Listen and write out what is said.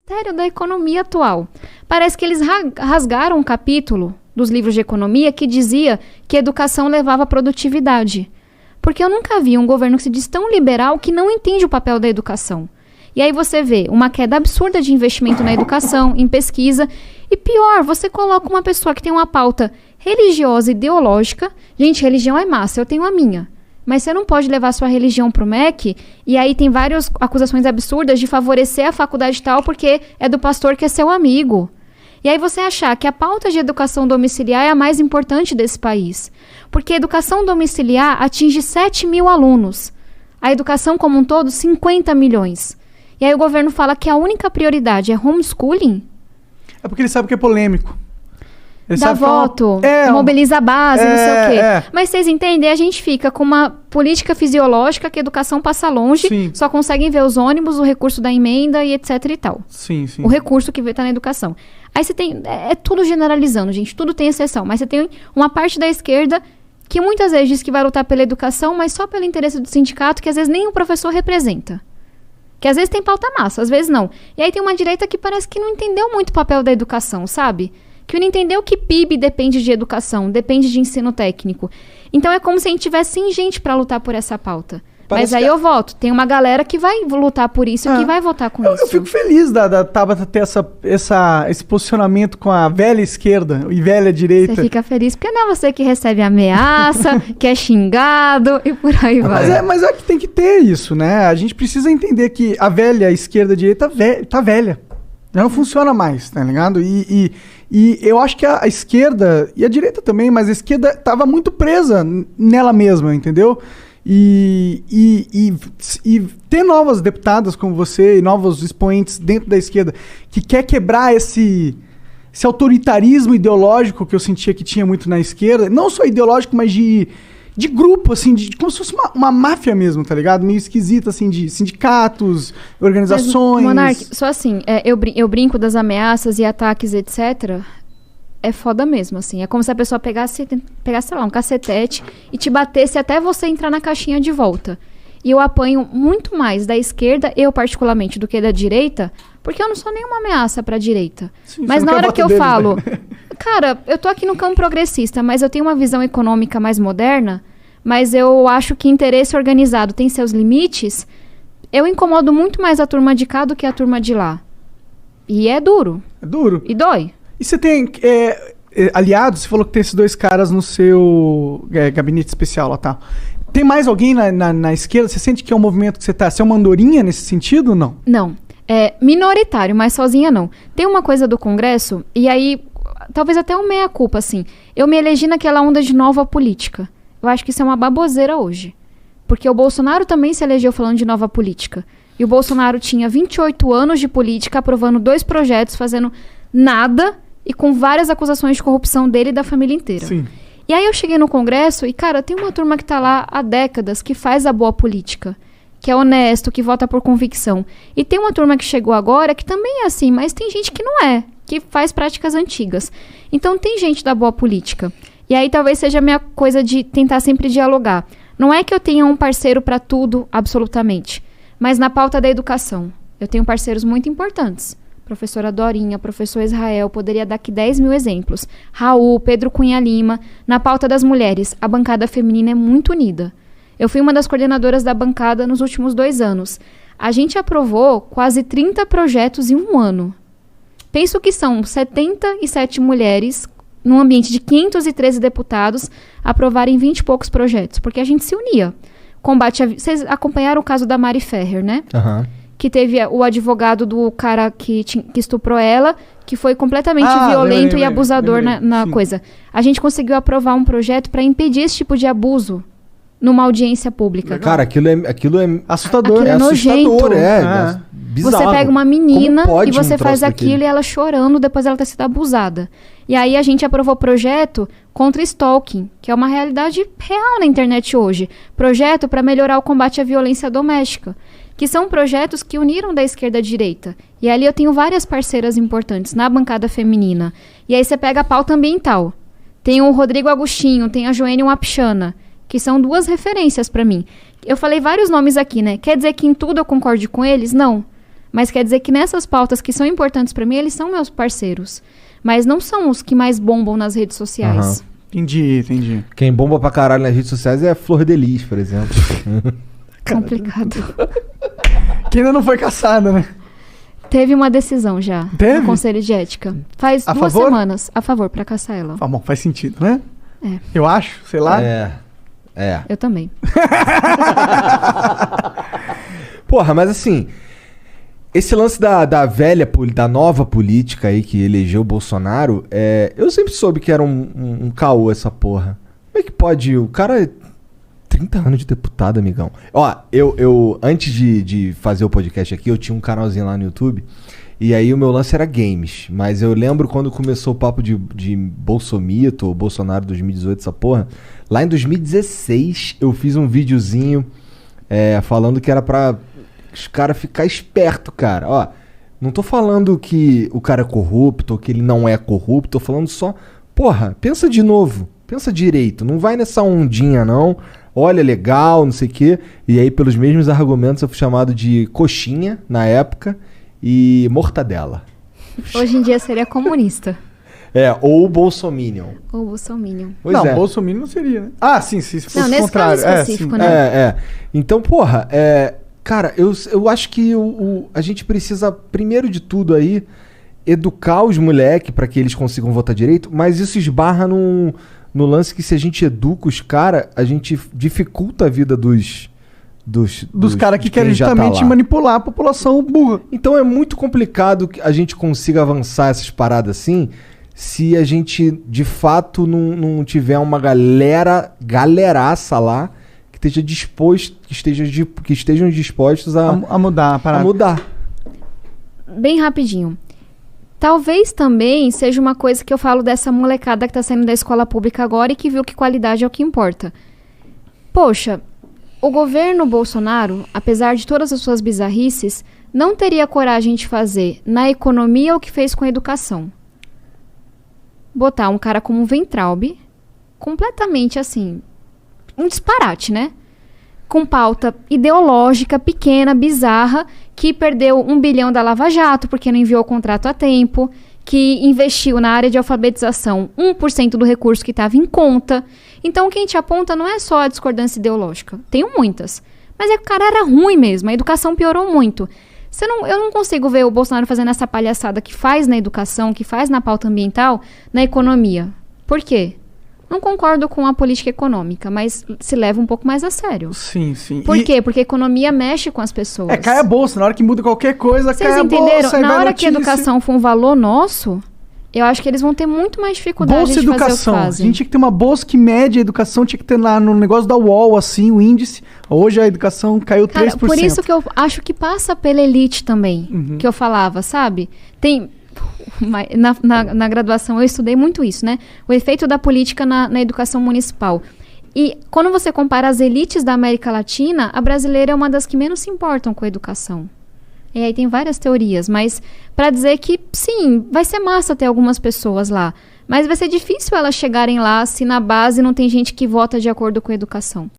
Sério, da economia atual. Parece que eles rasgaram um capítulo dos livros de economia que dizia que educação levava à produtividade. Porque eu nunca vi um governo que se diz tão liberal que não entende o papel da educação. E aí você vê uma queda absurda de investimento na educação, em pesquisa. E pior, você coloca uma pessoa que tem uma pauta religiosa, ideológica. Gente, religião é massa, eu tenho a minha. Mas você não pode levar sua religião pro MEC, e aí tem várias acusações absurdas de favorecer a faculdade tal porque é do pastor que é seu amigo. E aí você achar que a pauta de educação domiciliar é a mais importante desse país. Porque a educação domiciliar atinge 7 mil alunos. A educação como um todo, 50 milhões. E aí o governo fala que a única prioridade é homeschooling? É porque ele sabe que é polêmico. Ele dá voto, mobiliza a base, não sei o quê. Mas vocês entendem? A gente fica com uma política fisiológica que a educação passa longe, só conseguem ver os ônibus, o recurso da emenda e etc e tal. Sim, sim. O recurso que está na educação. Aí você tem... É tudo generalizando, gente. Tudo tem exceção. Mas você tem uma parte da esquerda que muitas vezes diz que vai lutar pela educação, mas só pelo interesse do sindicato, que às vezes nem o professor representa. Que às vezes tem pauta massa, às vezes não. E aí tem uma direita que parece que não entendeu muito o papel da educação, sabe? Que não entendeu que PIB depende de educação, depende de ensino técnico. Então é como se a gente tivesse sem gente para lutar por essa pauta. Mas aí eu voto. Tem uma galera que vai lutar por isso e que vai votar com isso. Eu fico feliz da Tabata ter esse posicionamento com a velha esquerda e velha direita. Você fica feliz porque não é você que recebe ameaça, que é xingado e por aí vai. Mas é que tem que ter isso, né? A gente precisa entender que a velha esquerda e a direita tá velha. Não funciona mais, tá ligado? E eu acho que a esquerda, e a direita também, mas a esquerda tava muito presa nela mesma, entendeu? E ter novas deputadas como você e novos expoentes dentro da esquerda que quer quebrar esse autoritarismo ideológico que eu sentia que tinha muito na esquerda, não só ideológico, mas de grupo, assim, como se fosse uma máfia mesmo, tá ligado? Meio esquisita, assim, de sindicatos, organizações. Mas, Monark, só assim, eu brinco das ameaças e ataques, etc., é foda mesmo, assim. É como se a pessoa pegasse, sei lá, um cacetete e te batesse até você entrar na caixinha de volta. E eu apanho muito mais da esquerda, eu particularmente, do que da direita, porque eu não sou nenhuma ameaça pra direita. Sim, mas na hora que eu falo... Né? Cara, eu tô aqui no campo progressista, mas eu tenho uma visão econômica mais moderna, mas eu acho que interesse organizado tem seus limites. Eu incomodo muito mais a turma de cá do que a turma de lá. E é duro. É duro. E dói. E você tem aliados? Você falou que tem esses dois caras no seu gabinete especial lá, tá? Tem mais alguém na esquerda? Você sente que é um movimento que você tá... Você é uma andorinha nesse sentido ou não? Não. É minoritário, mas sozinha não. Tem uma coisa do Congresso, e aí... Talvez até um meia-culpa, assim. Eu me elegi naquela onda de nova política. Eu acho que isso é uma baboseira hoje. Porque o Bolsonaro também se elegeu falando de nova política. E o Bolsonaro tinha 28 anos de política, aprovando 2 projetos, fazendo nada... E com várias acusações de corrupção dele e da família inteira. Sim. E aí eu cheguei no Congresso e, cara, tem uma turma que tá lá há décadas, que faz a boa política, que é honesto, que vota por convicção. E tem uma turma que chegou agora que também é assim, mas tem gente que não é, que faz práticas antigas. Então tem gente da boa política. E aí talvez seja a minha coisa de tentar sempre dialogar. Não é que eu tenha um parceiro para tudo, absolutamente. Mas na pauta da educação, eu tenho parceiros muito importantes. Professora Dorinha, professor Israel, poderia dar aqui 10 mil exemplos. Raul, Pedro Cunha Lima. Na pauta das mulheres, a bancada feminina é muito unida. Eu fui uma das coordenadoras da bancada nos últimos 2 anos. A gente aprovou quase 30 projetos em um ano. Penso que são 77 mulheres, num ambiente de 513 deputados, aprovarem 20 e poucos projetos, porque a gente se unia. Vocês acompanharam o caso da Mari Ferrer, né? Aham. Que teve o advogado do cara que estuprou ela, que foi completamente violento e abusador na coisa. A gente conseguiu aprovar um projeto para impedir esse tipo de abuso numa audiência pública. Cara, aquilo é assustador. Aquilo é nojento. Assustador, bizarro. Você pega uma menina e você faz aquilo e ela chorando depois ela ter sido abusada. E aí a gente aprovou projeto contra stalking, que é uma realidade real na internet hoje. Projeto para melhorar o combate à violência doméstica. Que são projetos que uniram da esquerda à direita. E ali eu tenho várias parceiras importantes na bancada feminina. E aí você pega a pauta ambiental. Tem o Rodrigo Agostinho, tem a Joênia Wapichana, que são 2 referências para mim. Eu falei vários nomes aqui, né? Quer dizer que em tudo eu concorde com eles? Não. Mas quer dizer que nessas pautas que são importantes pra mim, eles são meus parceiros. Mas não são os que mais bombam nas redes sociais. Entendi. Quem bomba pra caralho nas redes sociais é a Flor de Lis, por exemplo. Complicado. Que ainda não foi caçada, né? Teve uma decisão já Teve? no Conselho de Ética. Faz A 2 favor? semanas a favor pra caçar ela. Ah, bom, faz sentido, né? É. Eu acho, sei lá. É. Eu também. Porra, mas assim, esse lance da nova política aí que elegeu o Bolsonaro, eu sempre soube que era um caô essa porra. Como é que pode? O cara é 30 anos de deputado, amigão. Ó, eu antes de fazer o podcast aqui, eu tinha um canalzinho lá no YouTube. E aí o meu lance era games. Mas eu lembro quando começou o papo de Bolsomito, ou Bolsonaro 2018, essa porra. Lá em 2016 eu fiz um videozinho falando que era pra os caras ficar esperto, cara. Ó, não tô falando que o cara é corrupto ou que ele não é corrupto. Tô falando só, porra, pensa de novo. Pensa direito. Não vai nessa ondinha, não. Olha, legal, não sei o quê. E aí, pelos mesmos argumentos, eu fui chamado de coxinha na época e mortadela. Hoje em dia seria comunista. Ou bolsominion. Ou bolsominion. Pois não, é. Bolsonaro não seria, né? Ah, sim, se fosse Não, o nesse contrário. caso específico, sim. né? Então, porra, cara, eu acho que a gente precisa, primeiro de tudo aí, educar os moleques pra que eles consigam votar direito, mas isso esbarra no lance que se a gente educa os caras, a gente dificulta a vida dos caras que de querem quem já tá justamente lá. manipular a população burra. Então é muito complicado que a gente consiga avançar essas paradas assim, se a gente de fato não tiver uma galeraça lá que estejam dispostos A mudar a parada. a mudar. Bem rapidinho. Talvez também seja uma coisa que eu falo dessa molecada que tá saindo da escola pública agora e que viu que qualidade é o que importa. Poxa, o governo Bolsonaro, apesar de todas as suas bizarrices, não teria coragem de fazer na economia o que fez com a educação. Botar um cara como o Weintraub, completamente assim, um disparate, né? Com pauta ideológica, pequena, bizarra, que perdeu 1 bilhão da Lava Jato porque não enviou o contrato a tempo, que investiu na área de alfabetização 1% do recurso que estava em conta. Então, o que a gente aponta não é só a discordância ideológica. Tenho muitas. Mas é que o cara era ruim mesmo. A educação piorou muito. Eu não consigo ver o Bolsonaro fazendo essa palhaçada que faz na educação, que faz na pauta ambiental, na economia. Por quê? Não concordo com a política econômica, mas se leva um pouco mais a sério. Sim. Por quê? Porque a economia mexe com as pessoas. Cai a bolsa. Na hora que muda qualquer coisa, Vocês cai a entenderam? bolsa. aí Na vai hora que a notícia. educação for um valor nosso, eu acho que eles vão ter muito mais dificuldade Bolsa de fazer o que educação. A fazem. gente tinha que ter uma bolsa que mede a educação, tinha que ter lá no negócio da UOL, assim, o índice. Hoje a educação caiu 3%. Cara, por isso que eu acho que passa pela elite também, que eu falava, sabe? Tem... Na graduação eu estudei muito isso, né? O efeito da política na educação municipal. E quando você compara as elites da América Latina, a brasileira é uma das que menos se importam com a educação. E aí tem várias teorias, mas para dizer que sim, vai ser massa ter algumas pessoas lá, mas vai ser difícil elas chegarem lá se na base não tem gente que vota de acordo com a educação.